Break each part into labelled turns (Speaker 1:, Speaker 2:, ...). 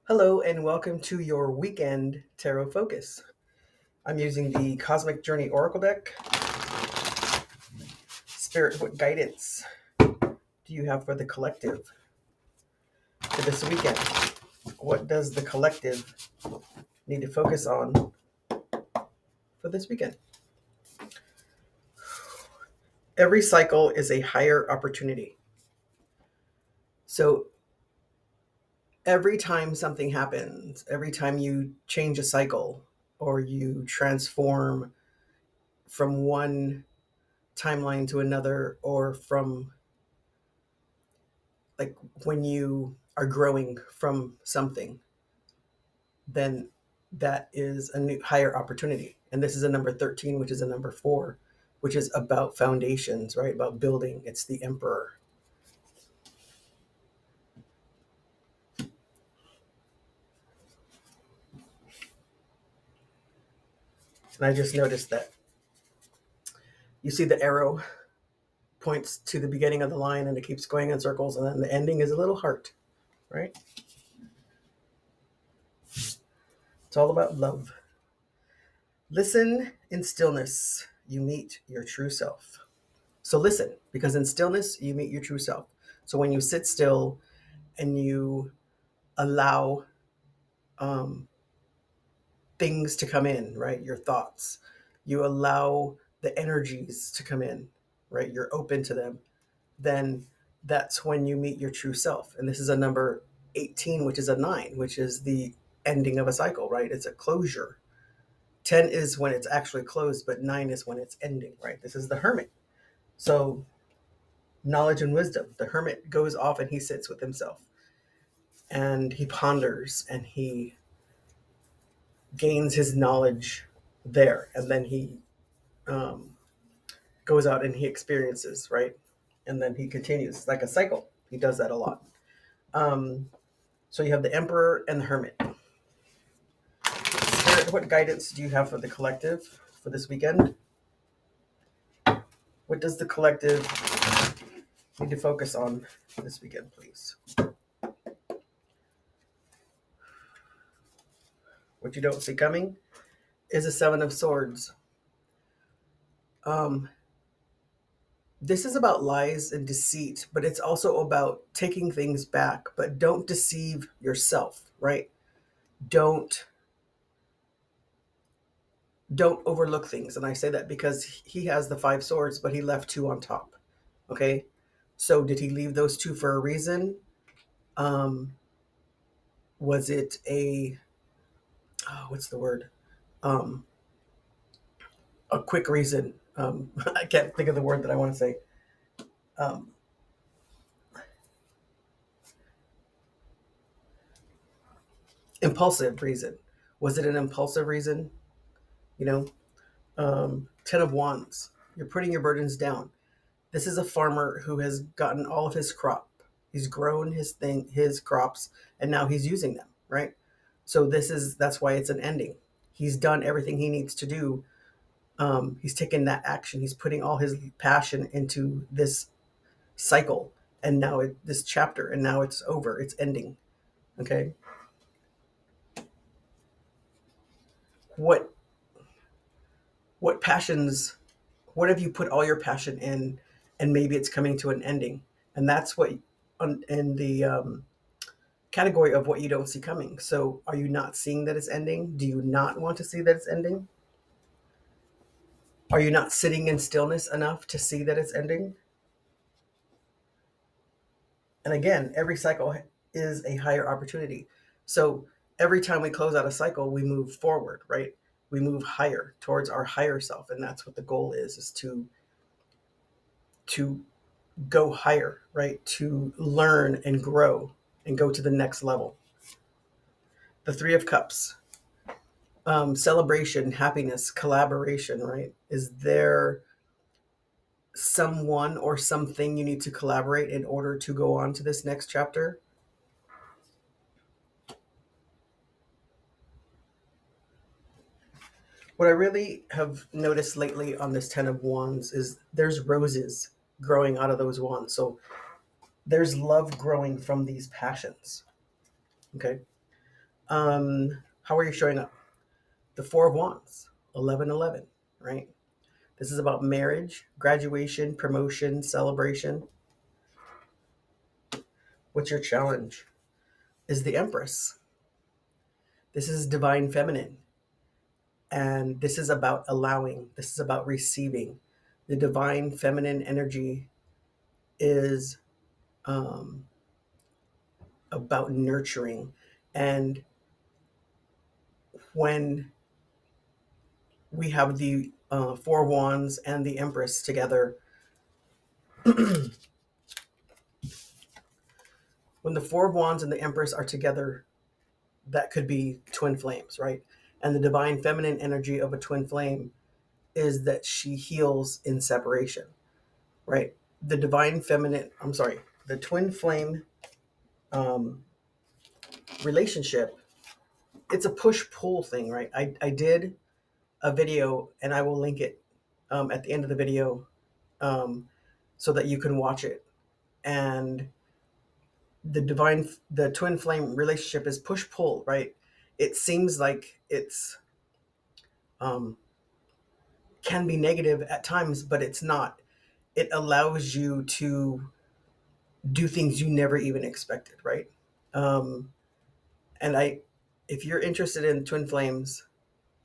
Speaker 1: Hello and welcome to your weekend tarot focus. I'm using the Cosmic Journey Oracle deck. Spirit, what guidance do you have for the collective for this weekend? What does the collective need to focus on for this weekend? Every cycle is a higher opportunity. So every time something happens, every time you change a cycle or you transform from one timeline to another, or from like when you are growing from something, then that is a new higher opportunity. And this is a number 13, which is a number 4, which is about foundations, right? About building. It's the emperor. And I just noticed that you see the arrow points to the beginning of the line and it keeps going in circles, and then the ending is a little heart, right? It's all about love. Listen in stillness, you meet your true self. So listen, because in stillness, you meet your true self. So when you sit still and you allow um, things to come in, right? Your thoughts, you allow the energies to come in, right? You're open to them. Then that's when you meet your true self. And this is a number 18, which is a 9, which is the ending of a cycle, right? It's a closure. 10 is when it's actually closed, but 9 is when it's ending, right? This is the hermit. So knowledge and wisdom. The hermit goes off and he sits with himself and he ponders and he gains his knowledge there. And then he um, goes out and he experiences, right? And then he continues. It's like a cycle. He does that a lot. Um, so you have the emperor and the hermit. Spirit, what guidance do you have for the collective for this weekend? What does the collective need to focus on this weekend, please? What you don't see coming is a 7 of Swords. Um, this is about lies and deceit, but it's also about taking things back. But don't deceive yourself, right? Don't don't overlook things. And I say that because he has the 5 swords, but he left 2 on top. Okay, so did he leave those 2 for a reason? Um, was it a what's the word? Um, a quick reason. I can't think of the word that I want to say. Um, impulsive reason. Was it an impulsive reason? You know, 10 of Wands. You're putting your burdens down. This is a farmer who has gotten all of his crop. He's grown his crops, and now he's using them, right? So that's why it's an ending. He's done everything he needs to do. He's taken that action. He's putting all his passion into this cycle, and now this chapter, and now it's over. It's ending. Okay. What what passions? What have you put all your passion in, and maybe it's coming to an ending, and that's what in the category of what you don't see coming. So are you not seeing that it's ending? Do you not want to see that it's ending? Are you not sitting in stillness enough to see that it's ending? And again, every cycle is a higher opportunity. So every time we close out a cycle, we move forward, right? We move higher towards our higher self. And that's what the goal is to go higher, right? To learn and grow and go to the next level. The 3 of Cups, celebration, happiness, collaboration, right? Is there someone or something you need to collaborate in order to go on to this next chapter? What I really have noticed lately on this 10 of Wands is there's roses growing out of those wands. So there's love growing from these passions. Okay. How are you showing up? The Four of Wands, 1111, right? This is about marriage, graduation, promotion, celebration. What's your challenge? Is the Empress. This is divine feminine. And this is about allowing, this is about receiving. The divine feminine energy is um, about nurturing. And when we have the Four Wands and the Empress together, when the Four of Wands and the Empress are together, that could be twin flames, right? And the divine feminine energy of a twin flame is that she heals in separation, right? The divine feminine, I'm sorry, the twin flame um, relationship, it's a push pull thing, right? I did a video and I will link it at the end of the video um, so that you can watch it. And the twin flame relationship is push pull, right? It seems like it's um, can be negative at times, but it's not. It allows you to do things you never even expected, right? Um, and if you're interested in twin flames,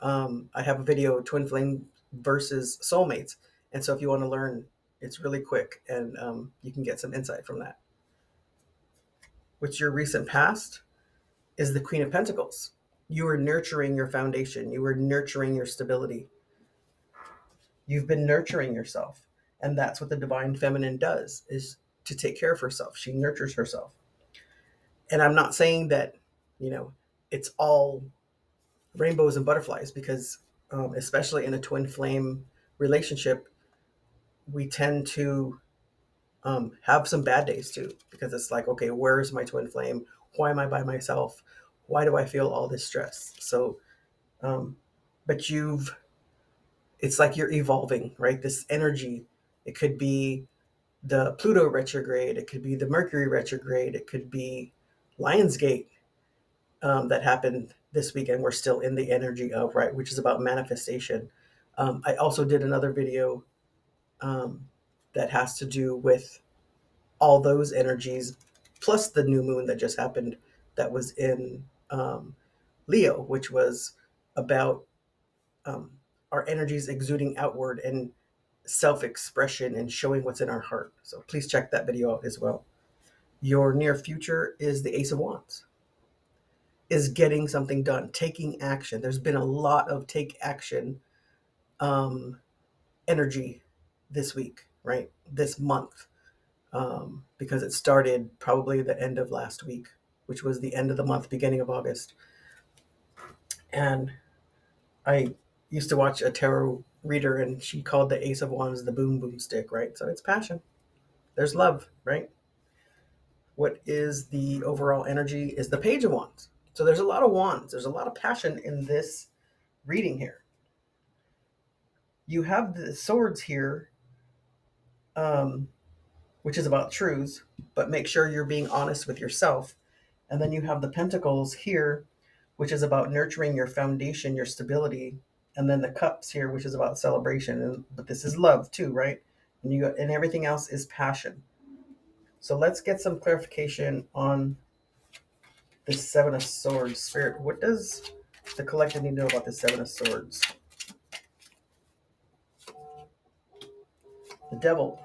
Speaker 1: I have a video, twin flame versus soulmates. And so if you want to learn, it's really quick and you can get some insight from that. What's your recent past is the Queen of Pentacles. You are nurturing your foundation. You are nurturing your stability. You've been nurturing yourself. And that's what the divine feminine does, is to take care of herself. She nurtures herself. And I'm not saying that, you know, it's all rainbows and butterflies, because especially in a twin flame relationship, we tend to have some bad days too, because it's like, okay, where's my twin flame? Why am I by myself? Why do I feel all this stress? So, but it's like you're evolving, right? This energy, it could be the Pluto retrograde, it could be the Mercury retrograde, it could be Lionsgate that happened this weekend. We're still in the energy of, right, which is about manifestation. I also did another video um, that has to do with all those energies, plus the new moon that just happened that was in Leo, which was about um, our energies exuding outward and self-expression and showing what's in our heart. So please check that video out as well. Your near future is the Ace of Wands, is getting something done, taking action. There's been a lot of take action um, energy this week, right? This month, because it started probably the end of last week, which was the end of the month, beginning of August. And I used to watch a tarot reader, and she called the Ace of Wands the boom boom stick, right? So it's passion. There's love, right? What is the overall energy is the Page of Wands. So there's a lot of wands. There's a lot of passion in this reading here. You have the swords here, um, which is about truths, but make sure you're being honest with yourself. And then you have the pentacles here, which is about nurturing your foundation, your stability. And then the cups here, which is about celebration. But this is love too, right? And everything else is passion. So let's get some clarification on the Seven of Swords. Spirit, what does the collective need to know about the Seven of Swords? The Devil,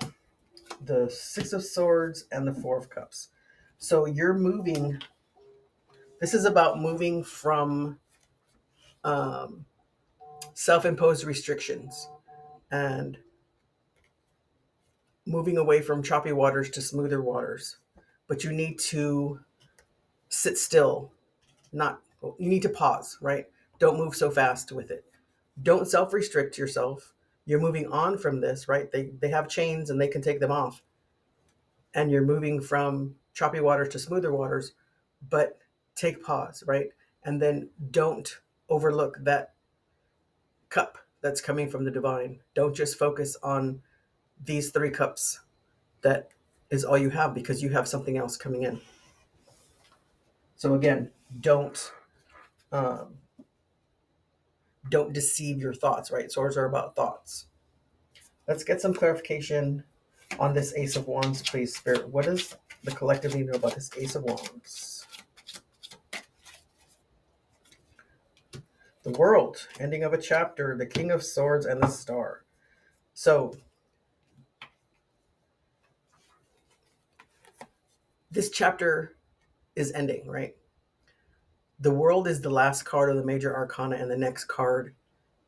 Speaker 1: the Six of Swords, and the Four of Cups. So you're moving. This is about moving from um, self-imposed restrictions and moving away from choppy waters to smoother waters. But you need to sit still, not, you need to pause, right? Don't move so fast with it. Don't self-restrict yourself. You're moving on from this, right? They have chains and they can take them off. And you're moving from choppy waters to smoother waters, but take pause, right? And then don't overlook that cup that's coming from the divine. Don't just focus on these three cups that is all you have, because you have something else coming in. So again, don't Um, don't deceive your thoughts, right? Swords are about thoughts. Let's get some clarification on this Ace of Wands, please, Spirit. What does the collective need to know about this Ace of Wands? The World, ending of a chapter, the King of Swords, and the Star. So, this chapter is ending, right? The World is the last card of the major arcana, and the next card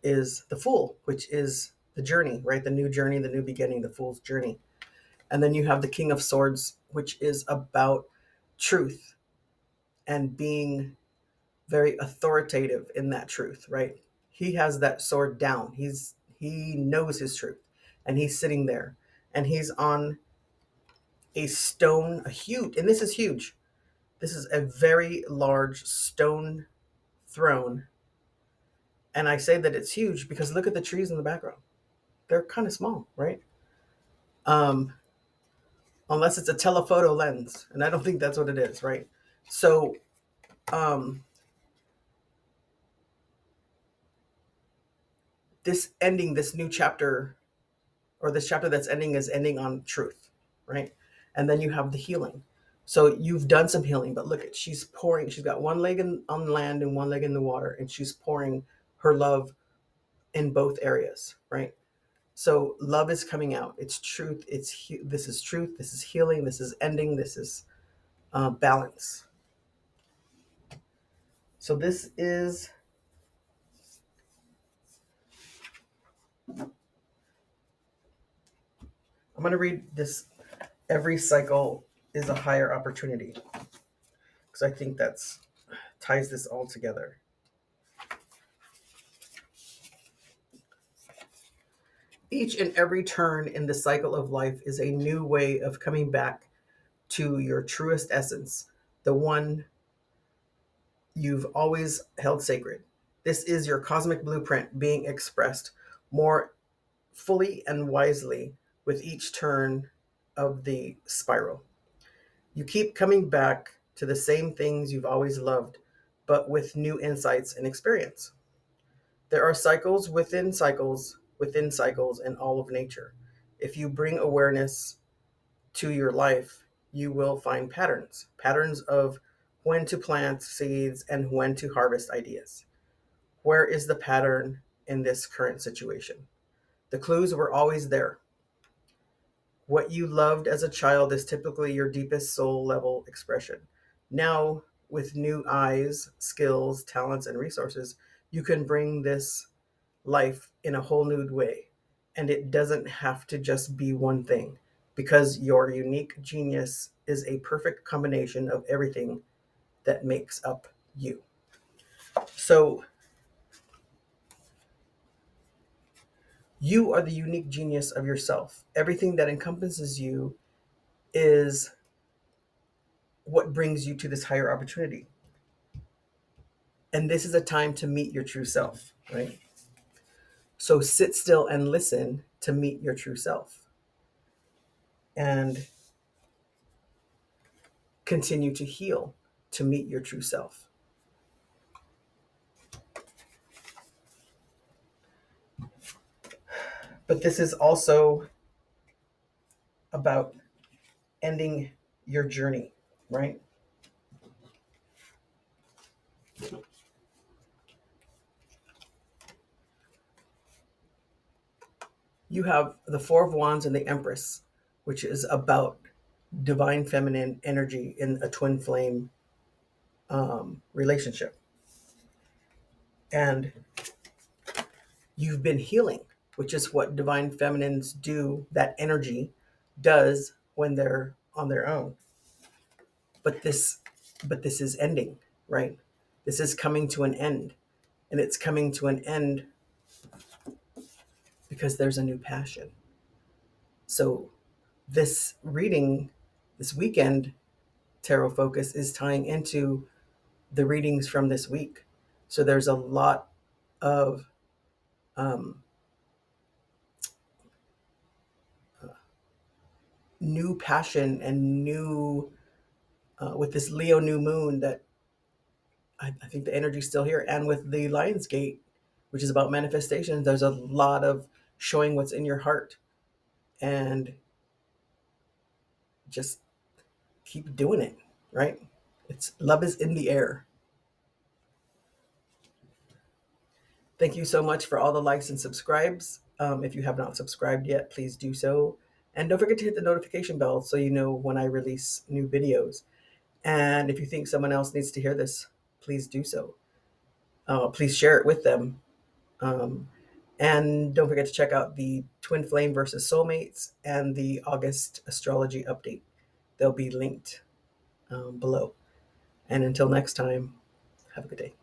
Speaker 1: is the Fool, which is the journey, right? The new journey, the new beginning, the Fool's journey. And then you have the King of Swords, which is about truth and being very authoritative in that truth, right? He has that sword down. He knows his truth, and he's sitting there, and he's on a stone, a huge, and this is huge. This is a very large stone throne, and I say that it's huge because look at the trees in the background. They're kind of small, right? Um, unless it's a telephoto lens, and I don't think that's what it is, right? So, um, this ending, this new chapter, or this chapter that's ending, is ending on truth, right? And then you have the healing. So you've done some healing, but look at, she's pouring. She's got one leg on land and one leg in the water, and she's pouring her love in both areas, right? So love is coming out. It's truth. This is truth. This is healing. This is ending. This is balance. So this is, I'm going to read this. Every cycle is a higher opportunity, because I think that's ties this all together. Each and every turn in the cycle of life is a new way of coming back to your truest essence, the one you've always held sacred. This is your cosmic blueprint being expressed more fully and wisely with each turn of the spiral. You keep coming back to the same things you've always loved, but with new insights and experience. There are cycles within cycles in all of nature. If you bring awareness to your life, you will find patterns of when to plant seeds and when to harvest ideas. Where is the pattern in this current situation? The clues were always there. What you loved as a child is typically your deepest soul level expression. Now, with new eyes, skills, talents, and resources, you can bring this life in a whole new way. And it doesn't have to just be one thing, because your unique genius is a perfect combination of everything that makes up you. So, you are the unique genius of yourself. Everything that encompasses you is what brings you to this higher opportunity. And this is a time to meet your true self, right? So sit still and listen to meet your true self, and continue to heal to meet your true self. But this is also about ending your journey, right? You have the Four of Wands and the Empress, which is about divine feminine energy in a twin flame relationship. And you've been healing, which is what divine feminines do, that energy does when they're on their own. But this is ending, right? This is coming to an end. And it's coming to an end because there's a new passion. So this reading, this weekend tarot focus, is tying into the readings from this week. So there's a lot of new passion and new, with this Leo new moon that I think the energy's still here. And with the Lionsgate, which is about manifestation, there's a lot of showing what's in your heart and just keep doing it, right? It's love is in the air. Thank you so much for all the likes and subscribes. If you have not subscribed yet, please do so. And don't forget to hit the notification bell so you know when I release new videos. And if you think someone else needs to hear this, please do so. Please share it with them. Um, and don't forget to check out the Twin Flame versus Soulmates and the August astrology update. They'll be linked below. And until next time, have a good day.